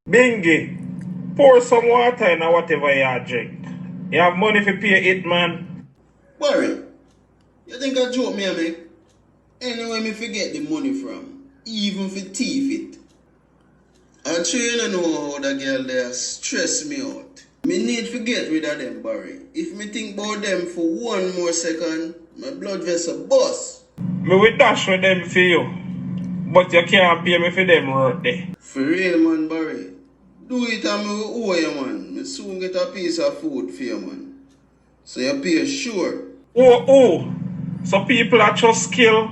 Bingy, pour some water in whatever you drink. You have money to pay it, man. Barry, you think I joke me I make? Anyway, me forget the money from, even for thief it. I sure you know how that girl there stress me out. Me need to get rid of them, Barry. If me think about them for one more second, my blood vessel bust. Me will dash with them for you. But you can't pay me for them right there. For real, man, Barry. Do it and me will owe you, man. Me soon get a piece of food for you, man. So you pay sure. Oh. So people are just skill.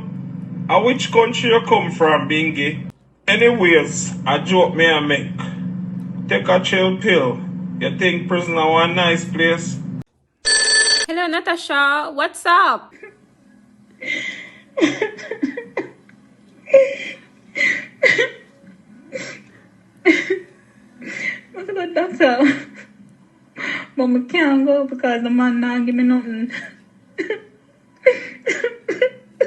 Which country you come from, Bingy? Anyways, a joke me I make. Take a chill pill. You think prison is one nice place? Hello, Natasha. What's up? What's about doctor? But we can't go because the man not give me nothing.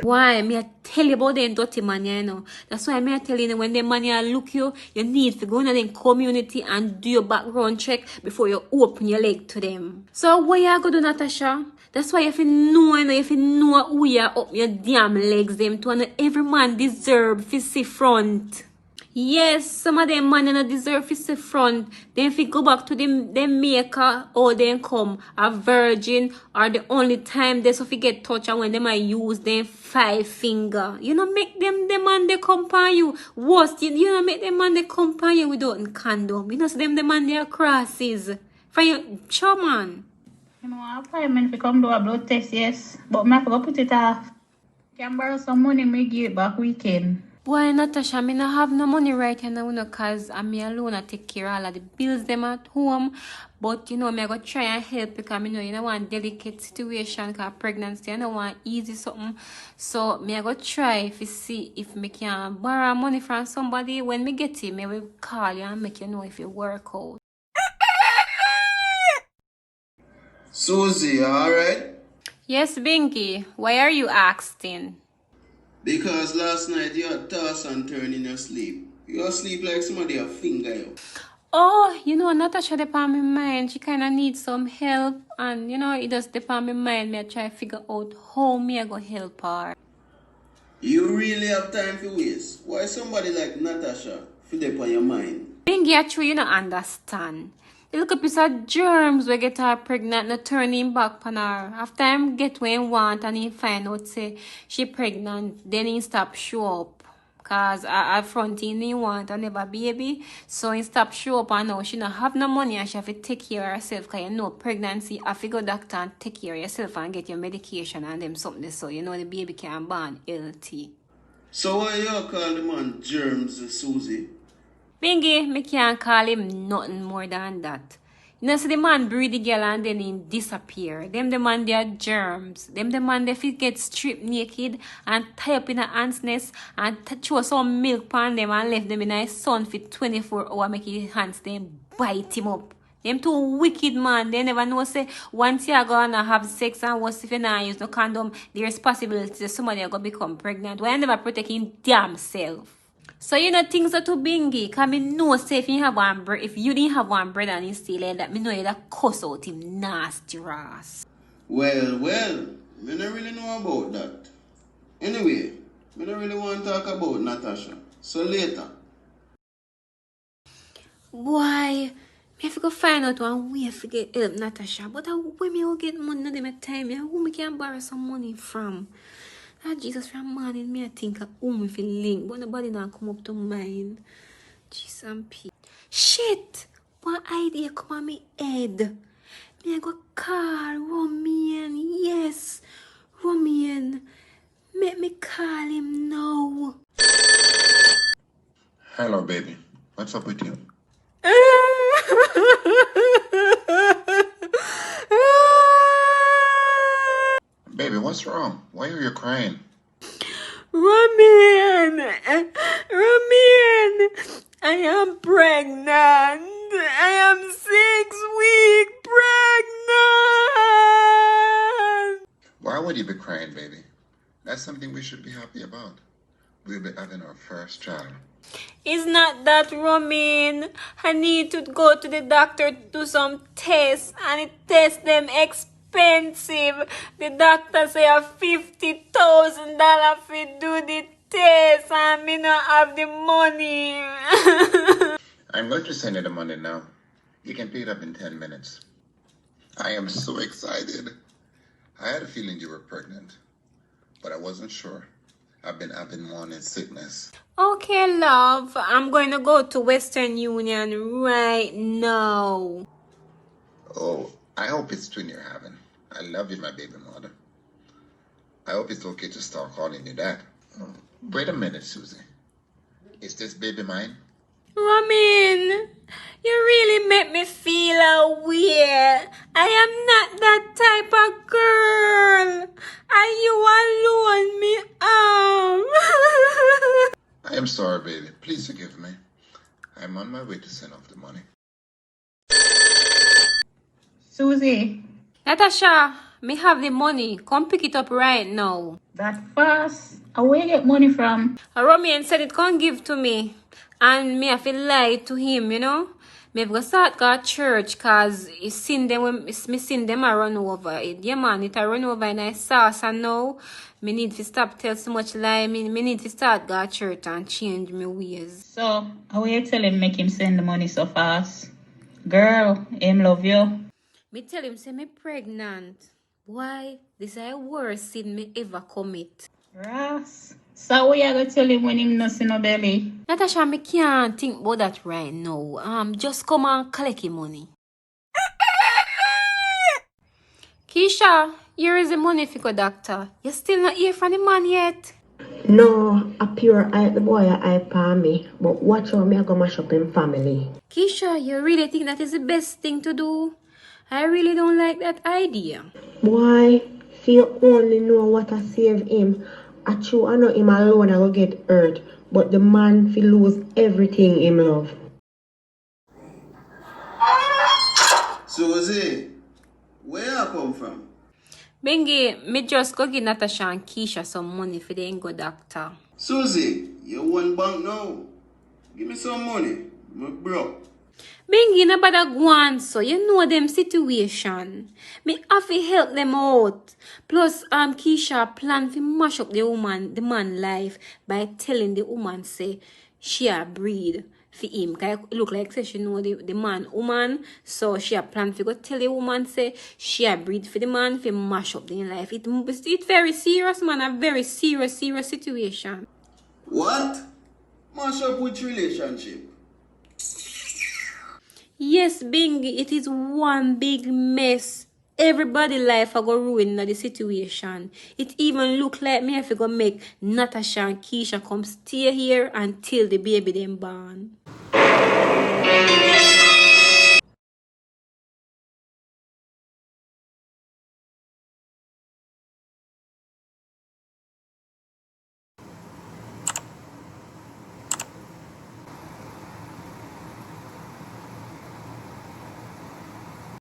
Why? Me I tell you about them dirty man, you know. That's why me I tell you when the man you look you need to go in the community and do your background check before you open your leg to them. So what you gonna do, Natasha? That's why if you know who you are up your damn legs them to, and every man deserve to see front. Yes, some of them man don't deserve to see front. Then if you go back to them maker or then come a virgin or the only time they so get touch and when they might use them 5 finger. You know make them the man they come upon you. Worst, you know make them man they come upon you without condom. You know so them the man they are crosses. For you, sure man. You know, I appointment to come do a blood test, yes. But I have to go put it off. Can borrow some money, me give it back weekend. Boy, Natasha, I not have no money right now, because I'm me alone. I take care of all of the bills them at home. But, you know, I go try and help because I know you don't want delicate situation because pregnancy, I don't want easy something. So, I go try to see if I can borrow money from somebody. When me get it, I will call you and make you know if it work out. Susie, alright? Yes, Binky. Why are you asking? Because last night you had toss and turn in your sleep. You asleep like somebody a finger you. Oh, you know, Natasha depend my mind. She kind of needs some help. And, you know, it does depend my mind. Me I try to figure out how me I go help her. You really have time for waste. Why somebody like Natasha feel up on your mind? Bingy, actually, you don't understand. The little piece of germs we get her pregnant, not turning back on her. After him get what he want and he find out say she pregnant, then he stop show up. Cause I front in he want and never baby. So he stop show up and now she not have no money and she have to take care of herself. Cause you know pregnancy, have to go doctor and take care of yourself and get your medication and them something so you know the baby can born healthy. So why you call the man germs, Susie? Bingy, me can't call him nothing more than that. You know, so the man breed the girl and then he disappear. Them the man they are germs. Them the man they fit get stripped naked and tie up in a ant's nest and throw some milk pan them and left them in a sun for 24 hours make his hands them bite him up. Them two wicked man, they never know say once you are gonna have sex and once if you not use no condom, there's possibility that somebody are gonna become pregnant. Why you never protect him damn self? So you know things are too bingy. Cause me know say if you have one if you didn't have one brother and you still like that, me know you that cuss out him nasty ass. Well, me don't really know about that. Anyway, me don't really want to talk about Natasha. So later. Why? Me have to go find out one way to get help Natasha. But where me will get money no them time? Who me can borrow some money from? Jesus from morning, me I think of who me feel link, but nobody not come up to mind. Jesus and P. Shit! One idea come on me head. Me I go call Romian. Yes, Romian. Make me call him now. Hello, baby. What's up with you? Baby, what's wrong? Why are you crying? Romian, I am pregnant. I am 6 weeks pregnant. Why would you be crying, baby? That's something we should be happy about. we'll be having our first child. It's not that, Romin. I need to go to the doctor to do some tests, and it tests them expensive. The doctor say a $50,000 for do the test, and me not have the money. I'm going to send you the money now. You can pay it up in 10 minutes. I am so excited. I had a feeling you were pregnant, but I wasn't sure. I've been having morning sickness. Okay, love. I'm going to go to Western Union right now. Oh, I hope it's twin you're having. I love you, my baby mother. I hope it's okay to start calling you that. Wait a minute, Susie. Is this baby mine? Romin, you really make me feel weird. I am not that type of girl. Are you alone, me I am sorry, baby. Please forgive me. I'm on my way to send off the money. Susie, Natasha, me have the money. Come pick it up right now. that fast. Where you get money from? Romin said it can't give to me. And me have to lie to him, you know. Me have to start go to church cause me seen them a run over. Yeah man, it a run over in a sauce, and now me need to stop tell so much lie. Me need to start go to church and change my ways. So, how you tell him make him send the money so fast? Girl, him love you. Me tell him say me pregnant. Why? This is the worst sin me ever commit. Ross. So what you gonna tell him when him not see no belly? Natasha, me can't think about that right now. Just come and collect your money. Keisha, here is the money for the doctor. You still not hear from the man yet? No, a pure eye the boy I pa me, but watch how me I go mash up him family. Keisha, you really think that is the best thing to do? I really don't like that idea. Boy, feel only know what I save him. I true I know him alone I go get hurt, but the man feel lose everything him love. Susie, where you come from? Bengi, me just go give Natasha and Keisha some money for the go doctor. Susie, you want bank now? Give me some money. I'm broke. Bengi, no bother go on, so you know them situation. Me have to help them out. Plus, Keisha plan to mash up the man life by telling the woman say she a breed for him. Cause it look like say she know the man woman, so she a plan to go tell the woman say she a breed for the man for mash up the life. It very serious, man. A very serious situation. What? Mash up which relationship? Yes, Bingy, it is one big mess. Everybody life I go ruin the situation. It even look like me if I go make Natasha and Keisha come stay here until the baby them born.